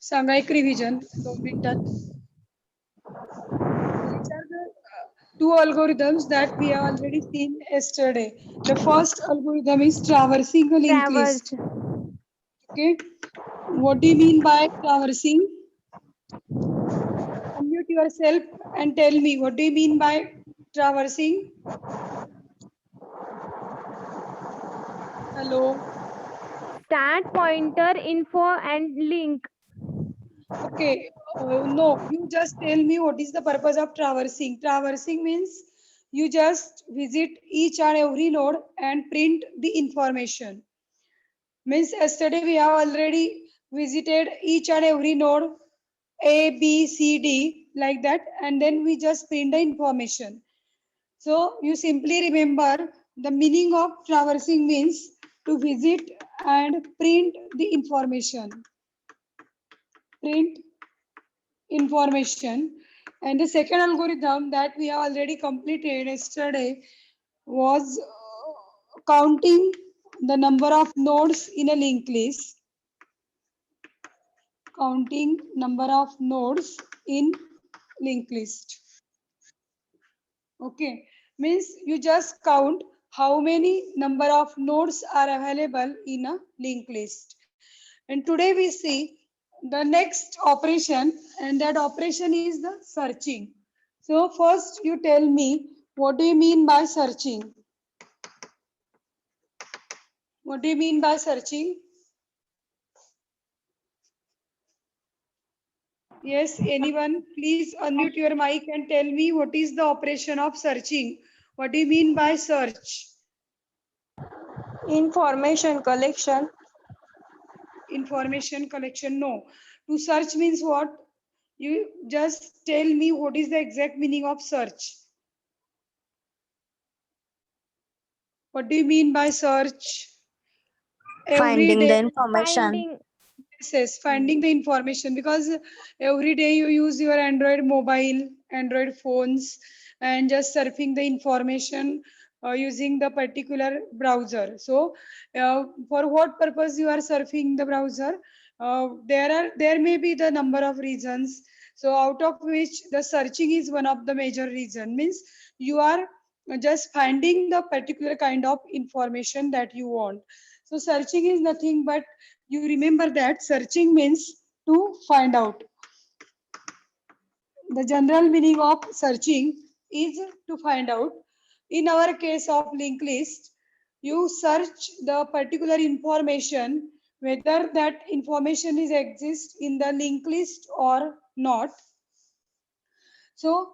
सांगा एक रिव्हिजन 2 मिनिटात. These are the two algorithms that we have already seen yesterday. The first algorithm is traversing a linked Traverse. list. Okay. What do you mean by traversing? Unmute yourself and tell me what do you mean by traversing? Hello. Start pointer, info and link. Okay. No, you just tell me what is the purpose of traversing. Traversing means you just visit each and every node and print the information. Means yesterday we have already visited each and every node A, B, C, D like that, and then we just print the information. So you simply remember the meaning of traversing means to visit and print the information. Print information. And the second algorithm that we have already completed yesterday was counting the number of nodes in a linked list. Counting number of nodes in linked list. Okay, means you just count how many number of nodes are available in a linked list. And today we see the next operation, and that operation is the searching. So first you tell me what do you mean by searching? What do you mean by searching? Yes, anyone, please unmute your mic and tell me what is the operation of searching. What do you mean by search? Information collection. Information collection, no. To search means what? You just tell me what is the exact meaning of search. What do you mean by search? Finding Every the day, information. Finding. yes, finding the information, because every day you use your Android mobile, Android phones, and just surfing the information using the particular browser. So for what purpose you are surfing the browser? There may be the number of reasons. So out of which the searching is one of the major reason. Means you are just finding the particular kind of information that you want. So searching is nothing but, you remember that searching means to find out. The general meaning of searching is to find out. In our case of linked list, you search the particular information, whether that information is exist in the linked list or not. So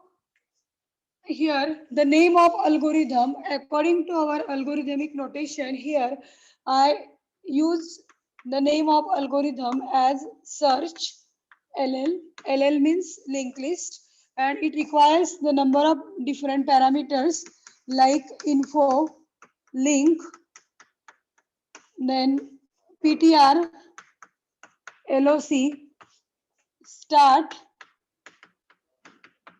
here the name of algorithm, according to our algorithmic notation, here I use the name of algorithm as search. LL means linked list, and it requires the number of different parameters like info, link, then PTR, LOC, start,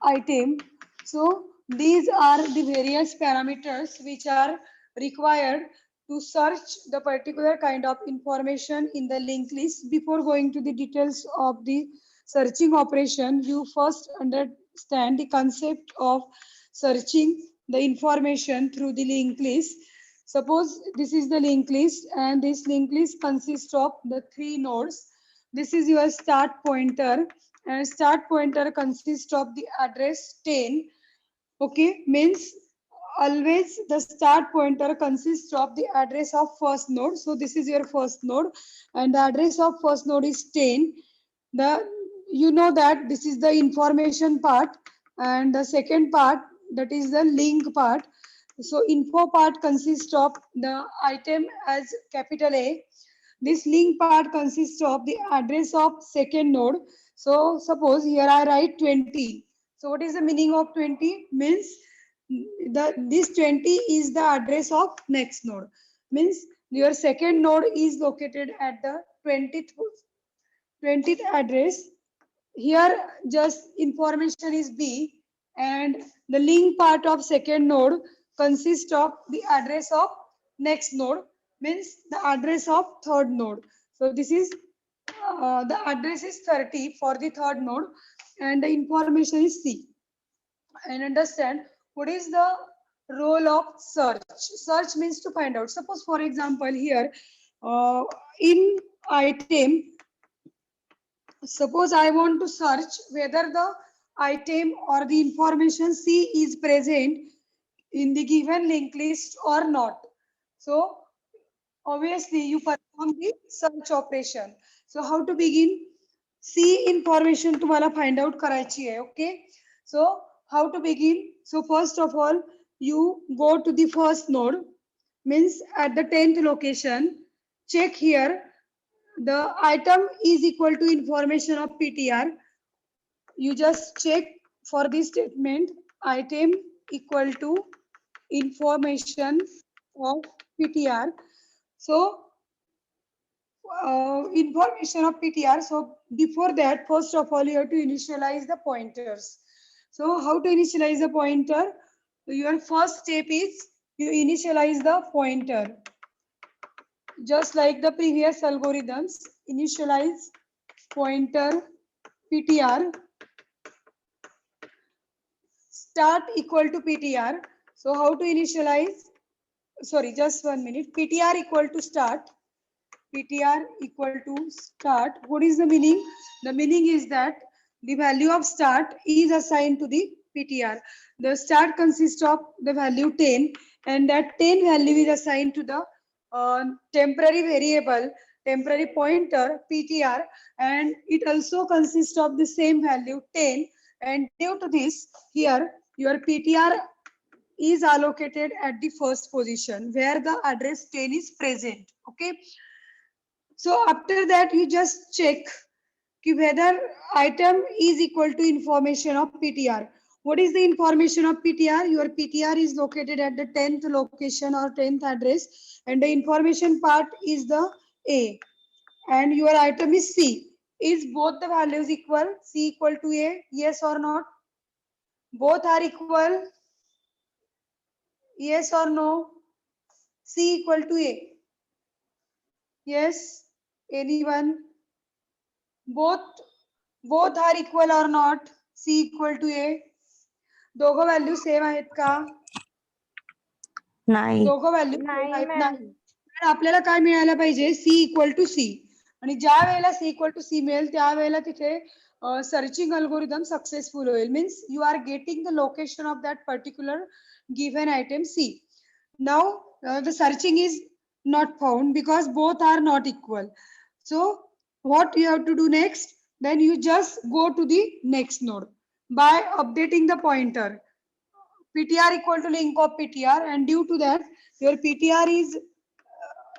item. So these are the various parameters which are required to search the particular kind of information in the linked list. Before going to the details of the searching operation, you first understand the concept of searching the information through the linked list. Suppose this is the linked list, and this linked list consists of the 3 nodes. This is your start pointer, and start pointer consists of the address 10. Okay, means always the start pointer consists of the address of first node. So this is your first node, and the address of first node is 10. The, you know that this is the information part, and the second part, that is the link part. So info part consists of the item as capital A. This link part consists of the address of second node. So suppose here I write 20. So what is the meaning of 20? Means this 20 is the address of next node. Means your second node is located at the 20th address. Here just information is B, and the link part of second node consists of the address of next node, means the address of third node. So this is the address is 30 for the third node and the information is C. And understand what is the role of search. Search means to find out. Suppose for example here in item, suppose I want to search whether the item or the information C is present in the given linked list or not. So obviously you perform the search operation. So how to begin? C information तुम्हाला find out करायची आहे. Okay. So how to begin? So first of all, you go to the first node, means at the 10th location. Check here. The item is equal to information of PTR. You just check for this statement. Item equal to information of PTR. So information of PTR. So before that, first of all, you have to initialize the pointers. So how to initialize the pointer? Your first step is you initialize the pointer. Just like the previous algorithms, initialize pointer PTR. Start equal to PTR. So how to initialize? Sorry, just 1 minute. PTR equal to start. PTR equal to start. What is the meaning? The meaning is that the value of start is assigned to the PTR. The start consists of the value 10 and that 10 value is assigned to the temporary variable, temporary pointer PTR, and it also consists of the same value 10, and due to this here your PTR is allocated at the first position where the address 10 is present. Okay. So after that you just check whether item is equal to information of PTR. What is the information of PTR? Your PTR is located at the 10th location or 10th address and the information part is the A and your item is C. Is both the values equal? C equal to A? Yes or not? Both are equal? Yes or no? C equal to A? Yes? Anyone? Both are equal or not? C equal to A? दोघं value same आहेत का? नाही. दोघं value same नाही आहेत ma'am. नाही. तर आपल्याला काय मिळायला पाहिजे? C equal to C. आणि ज्या वेळेला C इक्वल टू C मिळेल त्यावेळेला तिथे सर्चिंग अल्गोरिदम सक्सेसफुल होईल. Means you are getting the location of that particular given item C. Now the searching is not found because both are not equal. So what you have to do next? Then you just go to the next node by updating the pointer. PTR equal to link of PTR, and due to that your PTR is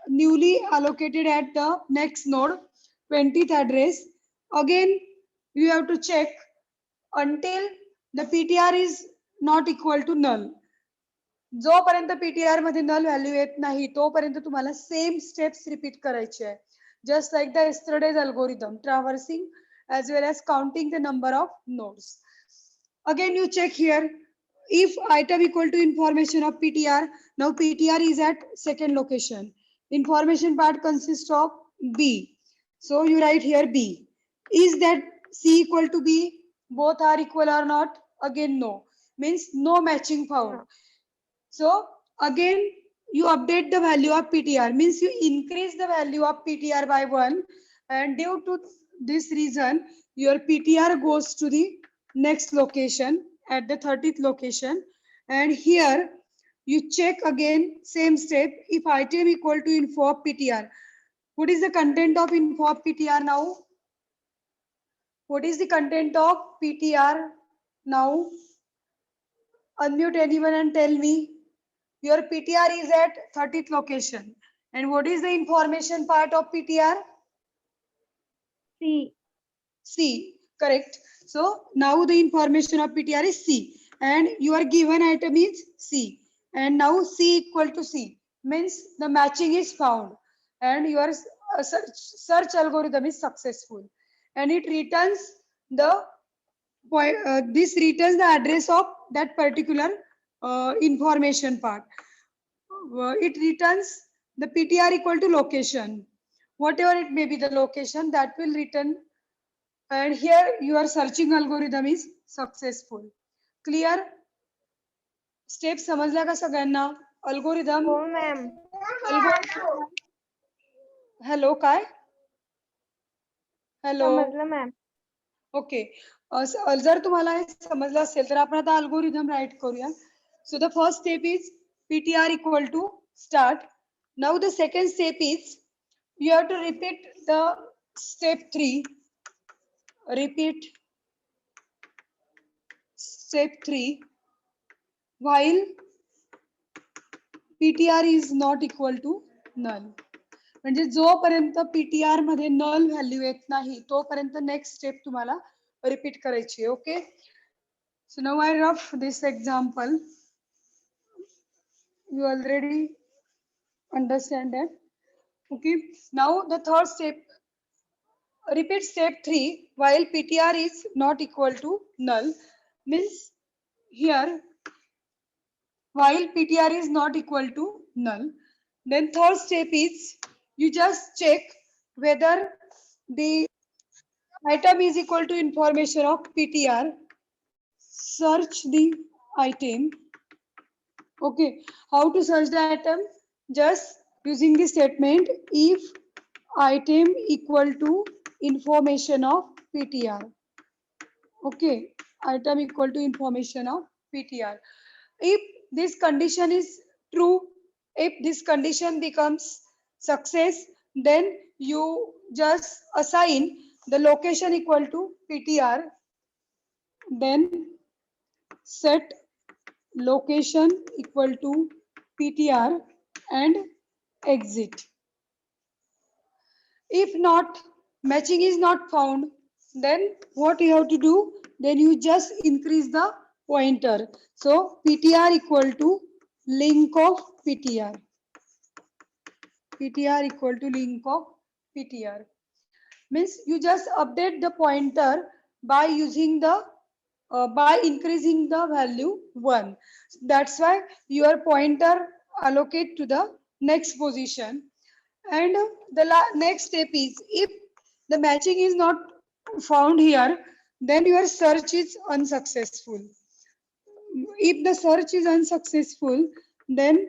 newly allocated at the next node 20th address. Again you have to check until the PTR is not equal to null. जोपर्यंत PTR मध्ये नल value येत नाही तोपर्यंत तुम्हाला same steps repeat करायचे आहे. Just like the yesterday's algorithm, traversing as well as counting the number of nodes. Again you check here, if item equal to information of PTR, now PTR is at second location. Information part consists of B. So you write here B. Is that C equal to B? Both are equal or not? Again no. Means no matching found. So again you update the value of PTR, means you increase the value of PTR by 1, and due to this reason your PTR goes to the next location at the 30th location, and here you check again same step, if item equal to info of PTR. What is the content of info of PTR now? What is the content of PTR now? Unmute anyone and tell me. Your PTR is at 30th location. And what is the information part of PTR? C. C, correct. So now the information of PTR is C and your given item is C. And now C equal to C means the matching is found and your search algorithm is successful. And it returns the this returns the address of that particular information part. It returns the PTR equal to location. whatever it may be the location that will return, and here your searching algorithm is successful. Clear? Step समजल्या का सगळ्यांना? Algorithm हो ma'am. Hello काय? Hello समजलं ma'am. Okay. जर तुम्हाला हे समजलं असेल तर आपण आता अल्गोरिदम राईट करूया. So the first step is PTR equal to start. Now the second step is you have to repeat the step 3. Repeat step 3 while PTR is not equal to null. म्हणजे जोपर्यंत PTR मध्ये null value येत नाही तोपर्यंत next step तुम्हाला repeat करायची आहे. Okay. So now I rough this example. You already understand that. Okay. Now the third step. Repeat step 3 while PTR is not equal to null. Means here while PTR is not equal to null. Then third step is you just check whether the item is equal to information of PTR. Search the item. Okay. How to search the item? Just using the statement if item equal to information of PTR. Okay, item equal to information of PTR. If this condition is true, if this condition becomes success, then you just assign the location equal to PTR, then set location equal to PTR and exit. If not, matching is not found, then what you have to do? Then you just increase the pointer. So PTR equal to link of PTR. PTR equal to link of PTR. Means you just update the pointer by using the by increasing the value 1. That's why your pointer allocate to the next position. And the next step is if the matching is not found here, then your search is unsuccessful. If the search is unsuccessful, then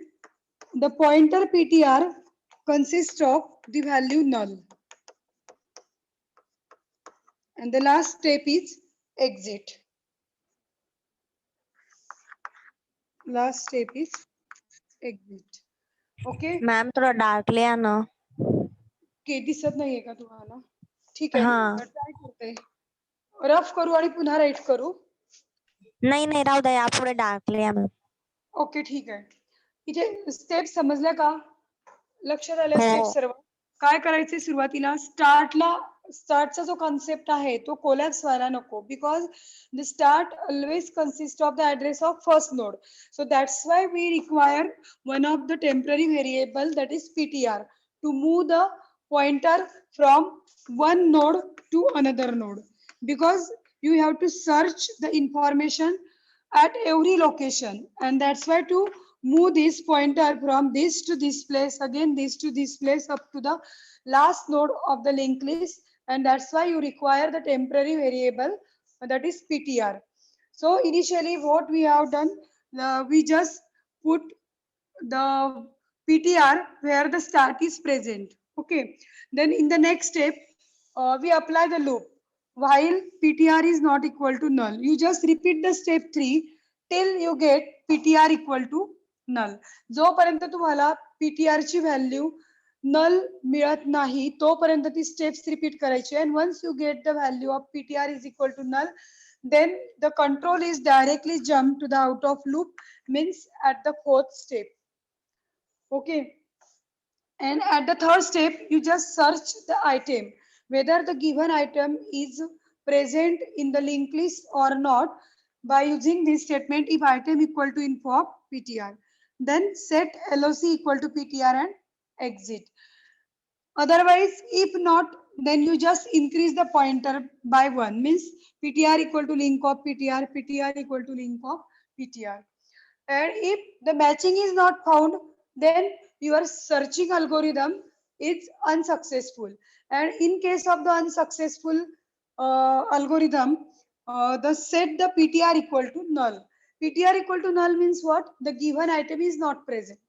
the pointer PTR consists of the value null. And the last step is exit. Last step is exit. Okay. Ma'am थोडं darkly आहे ना. के दिसत नाहीये का तुम्हाला? ठीक आहे. हा. ट्राय करते. रफ करू आणि पुन्हा राईट करू. नाही नाही राहू द्या यापुढे डार्कली आहे मॅम. ओके ठीक आहे. इथे स्टेप समजल्या का? लक्षात आल्या हो. स्टेप सर्व? काय करायचे सुरुवातीला? स्टार्टचा जो कॉन्सेप्ट आहे तो कोलॅप्स व्हायला नको, because the start always consist of the address of first node. So that's why we require one of the temporary variable that is PTR to move the pointer from one node to another node, because you have to search the information at every location, and that's why to move this pointer from this to this place, again this to this place, up to the last node of the linked list, and that's why you require the temporary variable that is PTR. So initially what we have done, we just put the PTR where the start is present. Okay, then in the next step we apply the loop while PTR is not equal to null. You just repeat the step 3 till you get PTR equal to null. जोपर्यंत तुम्हाला PTR ची value null मिळत नाही तोपर्यंत ती steps repeat करायची. and once you get the value of PTR is equal to null, then the control is directly jump to the out of loop, means at the fourth step. Okay, and at the third step you just search the item whether the given item is present in the linked list or not by using this statement if item equal to info of PTR. Then set LOC equal to PTR and exit. Otherwise, if not, then you just increase the pointer by 1, means PTR equal to link of PTR, PTR equal to link of PTR. And if the matching is not found, then your searching algorithm it's unsuccessful. And in case of the unsuccessful algorithm, the set the PTR equal to null. PTR equal to null means what? The given item is not present.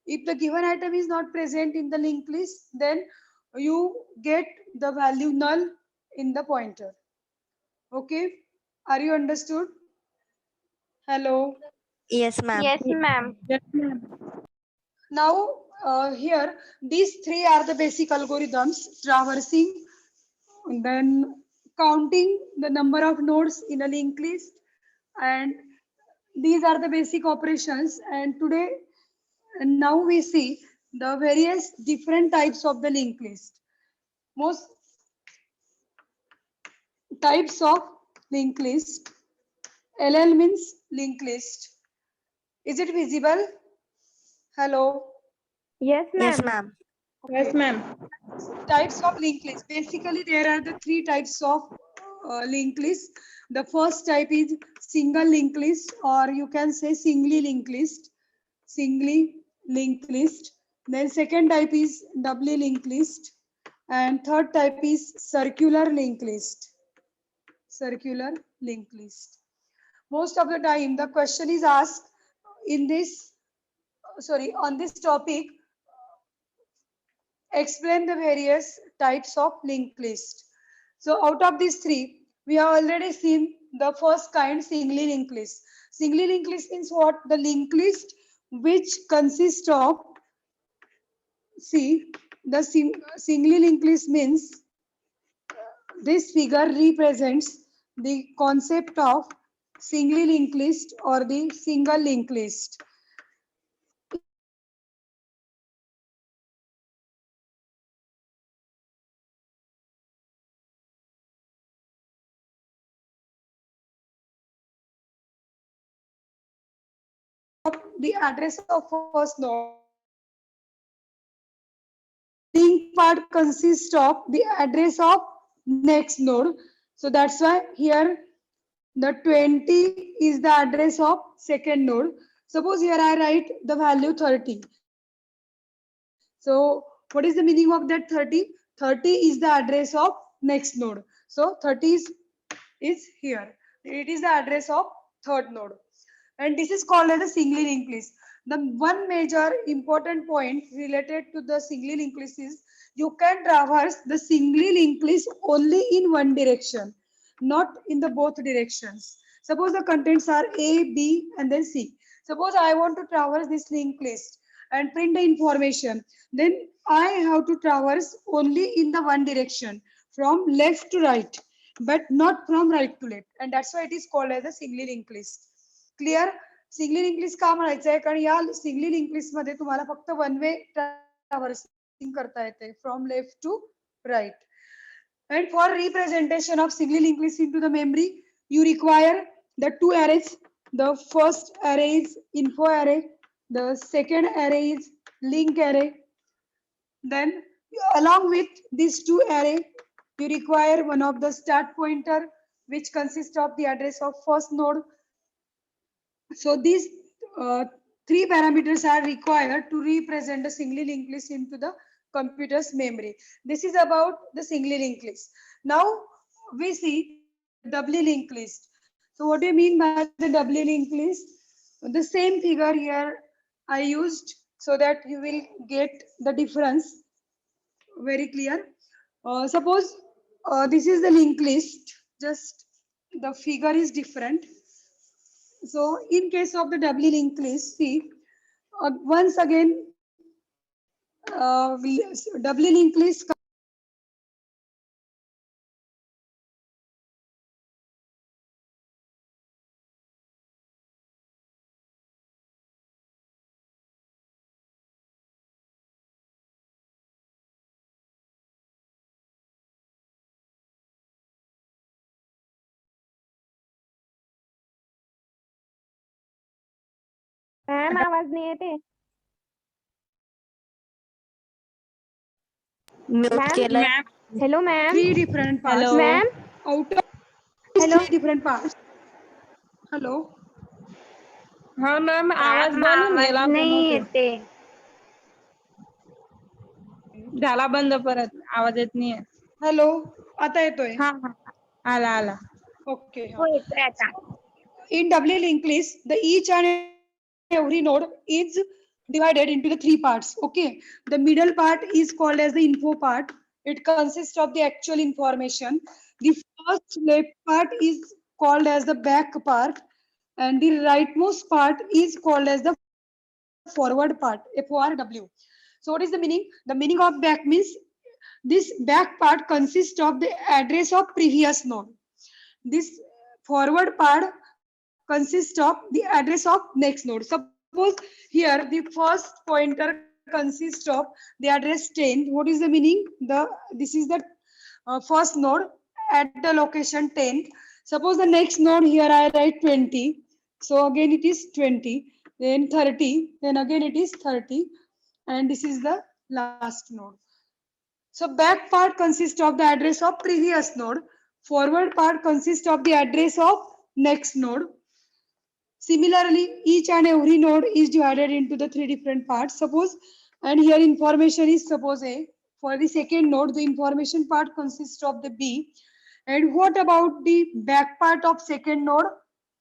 If the given item is not present in the linked list, then you get the value null in the pointer. Okay, are you understood? Hello. Yes, ma'am. Yes, ma'am. Yes, ma'am. Now, here, these three are the basic algorithms: traversing, then counting the number of nodes in a linked list, and these are the basic operations. And today, and now we see the various different types of the linked list. Most types of linked list. LL means linked list. Is it visible? Hello. Yes, Yes, ma'am. ma'am. Yes, Okay. ma'am. Types of linked list. Basically, there are the three types of linked list. The first type is single linked list, or you can say singly linked list. Singly linked list. Then second type is doubly linked list, and third type is circular linked list. Circular linked list. Most of the time, the question is asked in this, sorry, on this topic, explain the various types of linked list. So out of these three, we have already seen the first kind, singly linked list. Singly linked list means what? The linked list which consists of, see, the singly linked list means this figure represents the concept of singly linked list or the single linked list. The address of first node, link part consists of the address of next node. So that's why here the 20 is the address of second node. Suppose here I write the value 30. So what is the meaning of that 30? 30 is the address of next node. So 30 is here. It is the address of third node. And this is called as a singly linked list. The one major important point related to the singly linked list is you can traverse the singly linked list only in one direction, not in the both directions. Suppose the contents are A, B, and then C. Suppose I want to traverse this linked list and print the information. Then I have to traverse only in the one direction, from left to right, but not from right to left. And that's why it is called as a singly linked list. Clear. Singly link list का म्हणायचं आहे कारण या singly link list मध्ये तुम्हाला फक्त one way traversing करता येते from left to right. And for representation of singly linked list into the memory, you require the two arrays. The first array is info array, the second array is link array. Then along with these two array, you require one of the start pointer which consists of the address of first node. So these three parameters are required to represent a singly linked list into the computer's memory. This is about the singly linked list. Now we see doubly linked list. So what do you mean by the doubly linked list? The same figure here I used so that you will get the difference very clear. Suppose this is the linked list, just the figure is different. So in case of the doubly linked list, see, once again, doubly linked list ma'am आवाज नाही येते. Mute ma'am केलंय. Ma'am. Hello ma'am. three different parts. Hello. Ma'am Out of these Hello. three different parts. Hello. हा ma'am आवाज बंद होऊन गेला नाही कोणाचा. येते. झाला बंद परत आवाज येत नाहीये. हॅलो, आता येतोय. हा हा आला आला. ओके. हो येतोय आता. In double linked list, the each and every node is divided into the three parts. Okay, the middle part is called as the info part. It consists of the actual information. The first left part is called as the back part, and the rightmost part is called as the forward part, FORW. So what is the meaning? The meaning of back means this back part consists of the address of previous node. This forward part consists of the address of next node. Suppose here the first pointer consists of the address 10. What is the meaning? This is the first node at the location 10. Suppose the next node here I write 20. So again it is 20, then 30, then again it is 30, and this is the last node. So back part consists of the address of previous node. Forward part consists of the address of next node. Similarly, each and every node is divided into the three different parts. Suppose, and here information is suppose A. For the second node, the information part consists of the B. And what about the back part of second node?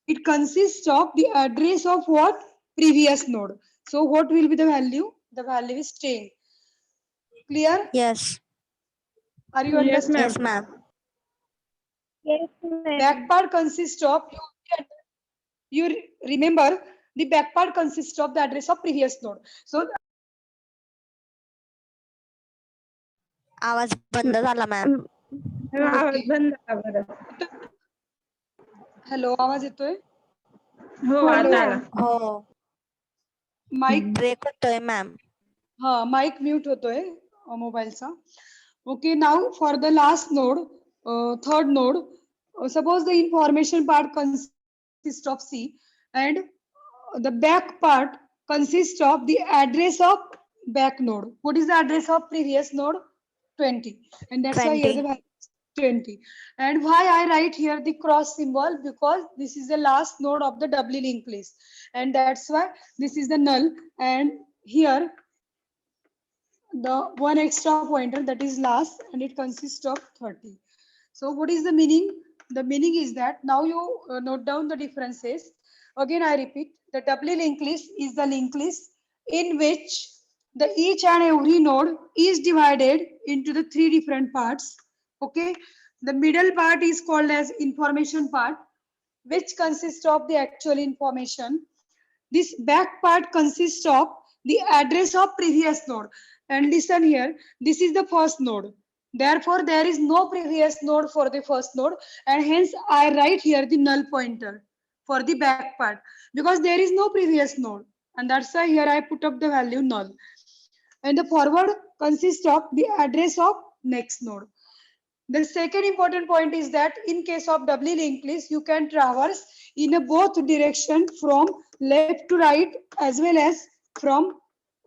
It consists of the address of what? Previous node. So what will be the value? The value is 10. Clear? Yes. Are you Yes, understanding? Yes, ma'am. Yes, ma'am. Back part consists of, you remember, the back part consists of the address of previous node. So आवाज बंद झाला ma'am. आवाज बंद झाला परत. Hello, आवाज येतोय? हो आता आला. हो माईक ब्रेक होतोय मॅम. हा माईक म्यूट होतोय मोबाईलचा. Okay, now for the last node, third node, suppose the information part consists of C and the back part consists of the address of back node. What is the address of previous node? 20, and that's why here 20. the value is 20. And why I write here the cross symbol? Because this is the last node of the doubly linked list, and that's why this is the null, and here the one extra pointer, that is last, and it consists of 30. So what is the meaning? The meaning is that now you note down the differences. Again I repeat, the doubly linked list is the linked list in which the each and every node is divided into the three different parts. Okay, the middle part is called as information part, which consists of the actual information. This back part consists of the address of previous node. And listen here, this is the first node. Therefore, there is no previous node for the first node, and hence I write here the null pointer for the back part, because there is no previous node, and that's why here I put up the value null. And the forward consists of the address of next node. The second important point is that in case of doubly linked list, you can traverse in a both direction from left to right as well as from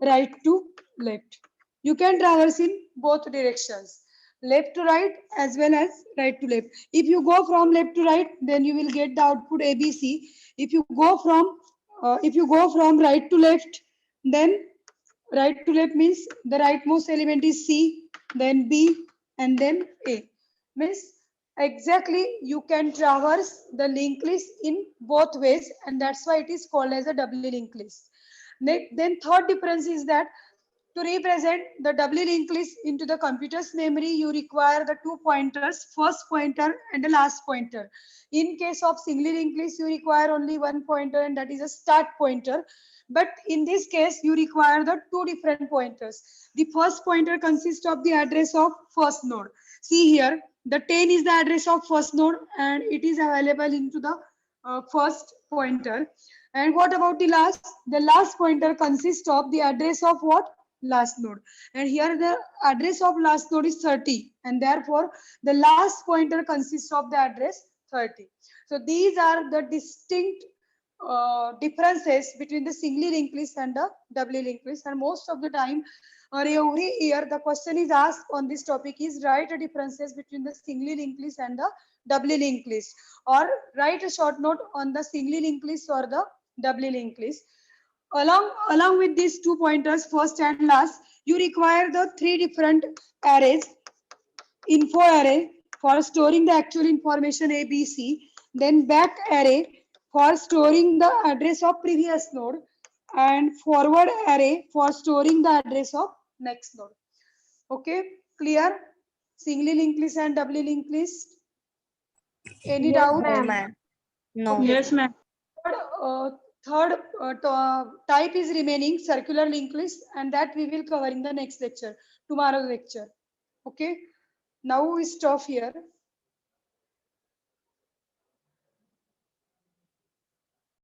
right to left. You can traverse in both directions, left to right as well as right to left. If you go from left to right, then you will get the output ABC. If you go from right to left, then right to left means the rightmost element is C, then B, and then A. Means exactly you can traverse the linked list in both ways, and that's why it is called as a doubly linked list. Then third difference is that to represent the doubly linked list into the computer's memory, you require the two pointers, first pointer and the last pointer. In case of singly linked list, you require only one pointer, and that is a start pointer. But in this case, you require the two different pointers. The first pointer consists of the address of first node. See here, the 10 is the address of first node, and it is available into the first pointer. And what about the last? The last pointer consists of the address of what? Last node. And here the address of last node is 30, and therefore the last pointer consists of the address 30. So these are the distinct differences between the singly linked list and the doubly linked list. And most of the time or every year the question is asked on this topic is write the differences between the singly linked list and the doubly linked list, or write a short note on the singly linked list or the doubly linked list. Along with these 2 pointers, first and last, you require the 3 different arrays. Info array for storing the actual information A, B, C, then back array for storing the address of previous node, and forward array for storing the address of next node. Okay, clear? Singly linked list and doubly linked list. Any Yes, doubt? No, ma'am. ma'am. No. Okay. Yes, ma'am. Third type is remaining, circular linked list, and that we will cover in the next lecture, tomorrow's lecture. Okay. Now we stop here.